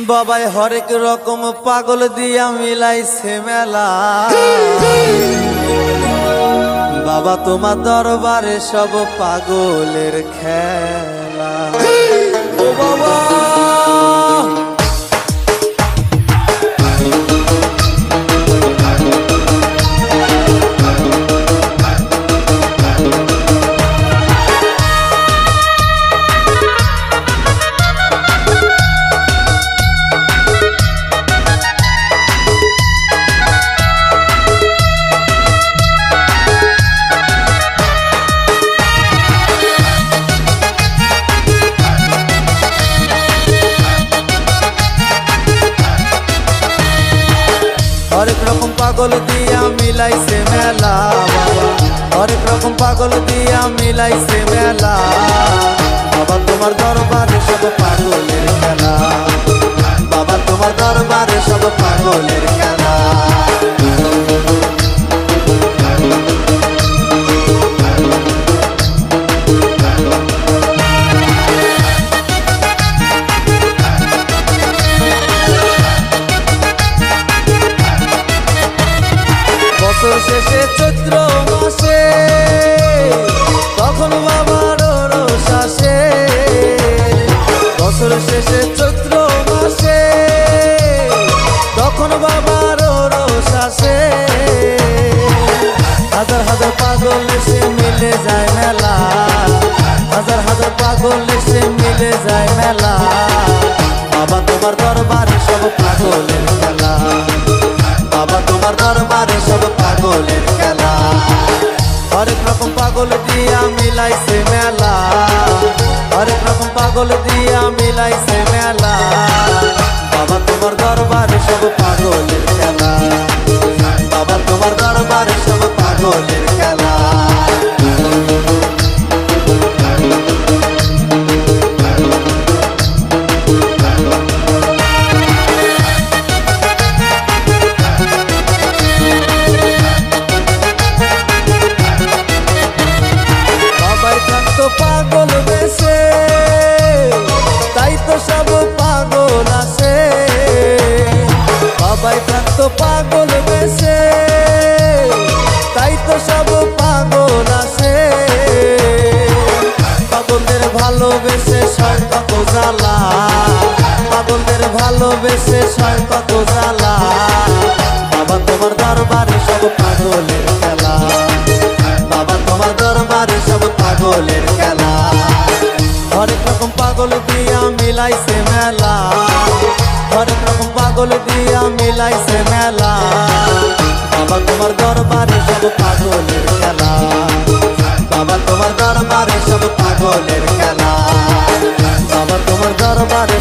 বাবাই হরেক রকম পাগল দিয়া মিলাইছে মেলা। বাবা তোমার দরবারে সব পাগলের খেলা। ও বাবা হরেক রকম পাগল দিয়া মিলাইছে মেলা। বাবা হরেক রকম পাগল দিয়া মিলাইছে মেলা। বাবা তোমার দরবারে সব পাগলের খেলা। বাবা তোমার দরবারে সব পাগলের খেলা। বছর শেষে চৈত্র মাসে তখন বাবার রোষ আসে। বছর শেষে চৈত্র মাসে তখন বাবার রোষ আসে। হাজার হাজার পাগল এসে মিলে যায় মেলা। হাজার হাজার পাগল এসে মিলে যায় মেলা। বাবা তোমার দরবারে সব পাগলের খেলা। বাবা তোমার দরবারে সব পাগলের খেলা। হরেক রকম পাগল দিয়া মিলাইছে মেলা। হরেক রকম পাগল দিয়া মিলাইছে মেলা। বাবা তোমার দরবারে সব পাগলের খেলা। বাবা তোমার দরবারে সব পাগলের খেলা। পাগল বেশে তাই তো সব পাগল আসে। বাবাই থাকতো পাগল বেশে তাই তো সব পাগল আসে। পাগলদের ভালোবেসে সয় কত জ্বালা। পাগলদের ভালোবেসে সয় কত জ্বালা। বাবা তোমার দরবারে সব পাগলের খেলা। বাবা তোমার দরবারে সব পাগলের খেলা। হরেক রকম পাগল দিয়া মিলাইছে মেলা। হরেক রকম পাগল দিয়া মিলাইছে মেলা। বাবা তোমার দরবারে সব পাগলের খেলা। বাবা তোমার দরবারে সব পাগলের খেলা। বাবা তোমার দরবারে